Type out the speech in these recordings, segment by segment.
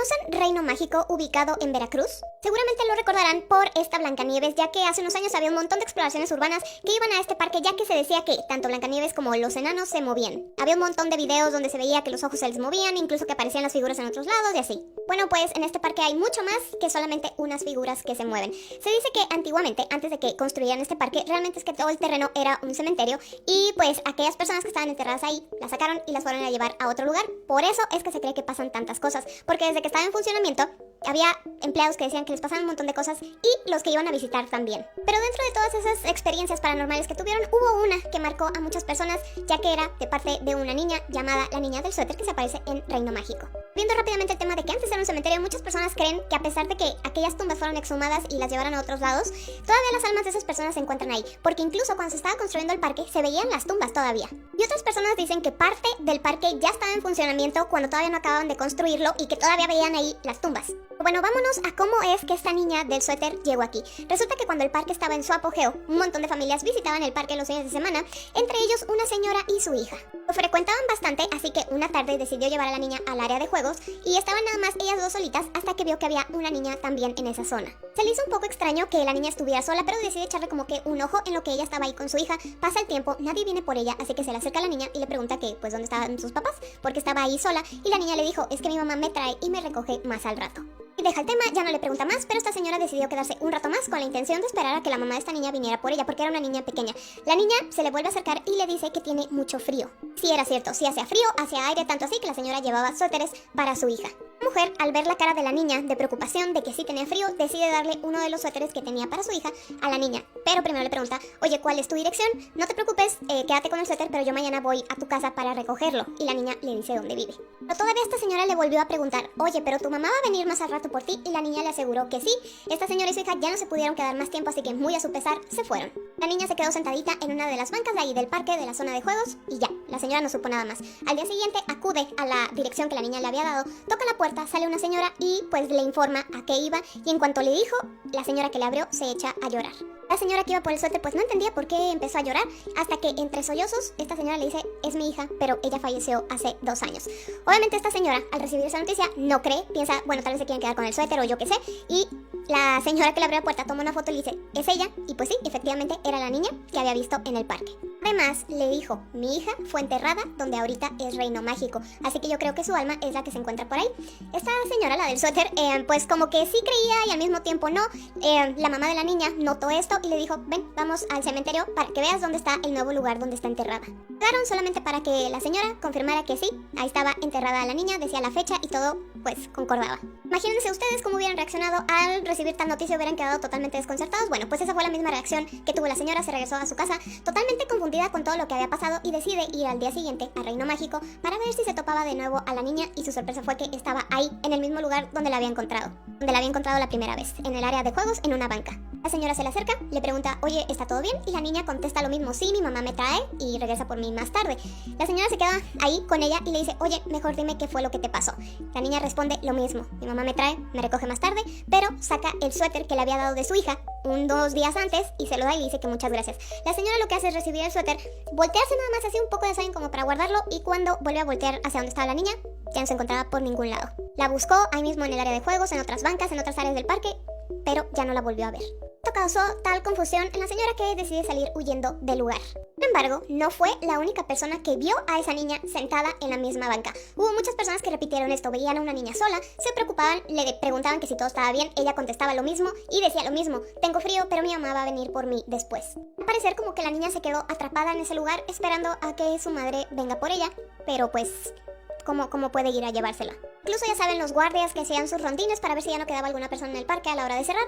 ¿Conocen Reino Mágico ubicado en Veracruz? Seguramente lo recordarán por esta Blancanieves, ya que hace unos años había un montón de exploraciones urbanas que iban a este parque, ya que se decía que tanto Blancanieves como los enanos se movían. Había un montón de videos donde se veía que los ojos se les movían, incluso que aparecían las figuras en otros lados y así. Bueno, pues en este parque hay mucho más que solamente unas figuras que se mueven. Se dice que antiguamente, antes de que construyeran este parque, realmente es que todo el terreno era un cementerio y pues aquellas personas que estaban enterradas ahí las sacaron y las fueron a llevar a otro lugar. Por eso es que se cree que pasan tantas cosas, porque desde que estaba en funcionamiento había empleados que decían que les pasaban un montón de cosas y los que iban a visitar también. Pero dentro de todas esas experiencias paranormales que tuvieron, hubo una que marcó a muchas personas, ya que era de parte de una niña llamada la Niña del Suéter, que se aparece en Reino Mágico. Viendo rápidamente el tema de que antes era un cementerio, muchas personas creen que a pesar de que aquellas tumbas fueron exhumadas y las llevaron a otros lados, todavía las almas de esas personas se encuentran ahí, porque incluso cuando se estaba construyendo el parque se veían las tumbas todavía. Y otras personas dicen que parte del parque ya estaba en funcionamiento cuando todavía no acababan de construirlo y que todavía veían ahí las tumbas. Bueno, vámonos a cómo es que esta niña del suéter llegó aquí. Resulta que cuando el parque estaba en su apogeo, un montón de familias visitaban el parque los fines de semana, entre ellos una señora y su hija. Lo frecuentaban bastante, así que una tarde decidió llevar a la niña al área de juegos y estaban nada más ellas dos solitas hasta que vio que había una niña también en esa zona. Se le hizo un poco extraño que la niña estuviera sola, pero decide echarle como que un ojo en lo que ella estaba ahí con su hija. Pasa el tiempo, nadie viene por ella, así que se le acerca a la niña y le pregunta que pues dónde estaban sus papás, porque estaba ahí sola, y la niña le dijo, es que mi mamá me trae y me recoge más al rato. Y deja el tema, ya no le pregunta más, pero esta señora decidió quedarse un rato más con la intención de esperar a que la mamá de esta niña viniera por ella, porque era una niña pequeña. La niña se le vuelve a acercar y le dice que tiene mucho frío. Sí, era cierto, sí hacía frío, hacía aire, tanto así que la señora llevaba suéteres para su hija. La mujer, al ver la cara de la niña de preocupación de que sí tenía frío, decide darle uno de los suéteres que tenía para su hija a la niña. Pero primero le pregunta, oye, ¿cuál es tu dirección? No te preocupes, quédate con el suéter, pero yo mañana voy a tu casa para recogerlo. Y la niña le dice dónde vive. Pero todavía esta señora le volvió a preguntar, oye, pero tu mamá va a venir más al rato por ti, y la niña le aseguró que sí. Esta señora y su hija ya no se pudieron quedar más tiempo, así que muy a su pesar se fueron. La niña se quedó sentadita en una de las bancas de ahí del parque, de la zona de juegos, y ya, la señora no supo nada más. Al día siguiente acude a la dirección que la niña le había dado, toca la puerta, sale una señora y pues le informa a qué iba, y en cuanto le dijo, la señora que le abrió se echa a llorar. La señora que iba por el suéter pues no entendía por qué empezó a llorar, hasta que entre sollozos esta señora le dice, es mi hija, pero ella falleció hace 2 años. Obviamente esta señora al recibir esa noticia no cree, piensa, bueno, tal vez se quieren quedar con el suéter o yo qué sé, y la señora que le abrió la puerta toma una foto y le dice, es ella, y pues sí, efectivamente era la niña que había visto en el parque. Además, le dijo, mi hija fue enterrada donde ahorita es Reino Mágico, así que yo creo que su alma es la que se encuentra por ahí. Esta señora, la del suéter, pues como que sí creía y al mismo tiempo no. La mamá de la niña notó esto y le dijo, ven, vamos al cementerio para que veas dónde está el nuevo lugar donde está enterrada. Llegaron solamente para que la señora confirmara que sí, ahí estaba enterrada la niña, decía la fecha y todo, pues concordaba. Imagínense ustedes cómo hubieran reaccionado al recibir tal noticia, hubieran quedado totalmente desconcertados. Bueno, pues esa fue la misma reacción que tuvo la señora, se regresó a su casa totalmente confundida con todo lo que había pasado y decide ir al día siguiente a Reino Mágico para ver si se topaba de nuevo a la niña, y su sorpresa fue que estaba ahí, en el mismo lugar donde la había encontrado la primera vez, en el área de juegos, en una banca. La señora se le acerca, le pregunta, oye, ¿está todo bien? Y la niña contesta lo mismo, sí, mi mamá me trae y regresa por mí más tarde. La señora se queda ahí con ella y le dice, oye, mejor dime qué fue lo que te pasó. La niña responde lo mismo, mi mamá me trae, me recoge más tarde, pero saca el suéter que le había dado de su hija 2 días antes y se lo da y dice que muchas gracias. La señora lo que hace es recibir el suéter, voltearse nada más así un poco de saben como para guardarlo, y cuando vuelve a voltear hacia donde estaba la niña, ya no se encontraba por ningún lado. La buscó ahí mismo en el área de juegos, en otras bancas, en otras áreas del parque, pero ya no la volvió a ver. Esto causó tal confusión en la señora que decide salir huyendo del lugar. Sin embargo, no fue la única persona que vio a esa niña sentada en la misma banca. Hubo muchas personas que repitieron esto, veían a una niña sola, se preocupaban, le preguntaban que si todo estaba bien, ella contestaba lo mismo y decía lo mismo, tengo frío, pero mi mamá va a venir por mí después. Al parecer como que la niña se quedó atrapada en ese lugar esperando a que su madre venga por ella, pero pues ¿cómo puede ir a llevársela? Incluso ya saben, los guardias que hacían sus rondines para ver si ya no quedaba alguna persona en el parque a la hora de cerrar,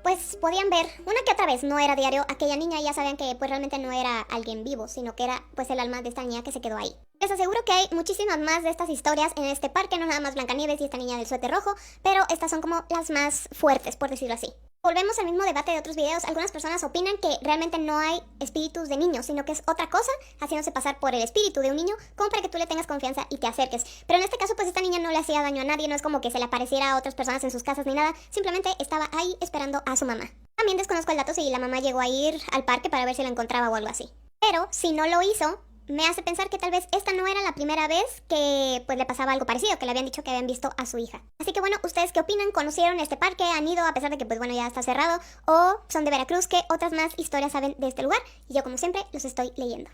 pues podían ver una que otra vez, no era diario, aquella niña, y ya sabían que pues realmente no era alguien vivo, sino que era pues el alma de esta niña que se quedó ahí. Les aseguro que hay muchísimas más de estas historias en este parque, no nada más Blancanieves y esta niña del suéter rojo, pero estas son como las más fuertes, por decirlo así. Volvemos al mismo debate de otros videos. Algunas personas opinan que realmente no hay espíritus de niños, sino que es otra cosa, haciéndose pasar por el espíritu de un niño, como para que tú le tengas confianza y te acerques. Pero en este caso, pues esta niña no le hacía daño a nadie, no es como que se le apareciera a otras personas en sus casas ni nada, simplemente estaba ahí esperando a su mamá. También desconozco el dato si la mamá llegó a ir al parque para ver si la encontraba o algo así. Pero si no lo hizo, me hace pensar que tal vez esta no era la primera vez que pues le pasaba algo parecido, que le habían dicho que habían visto a su hija. Así que bueno, ¿ustedes qué opinan? ¿Conocieron este parque? ¿Han ido a pesar de que pues bueno ya está cerrado? ¿O son de Veracruz? ¿Qué otras más historias saben de este lugar? Y yo como siempre los estoy leyendo.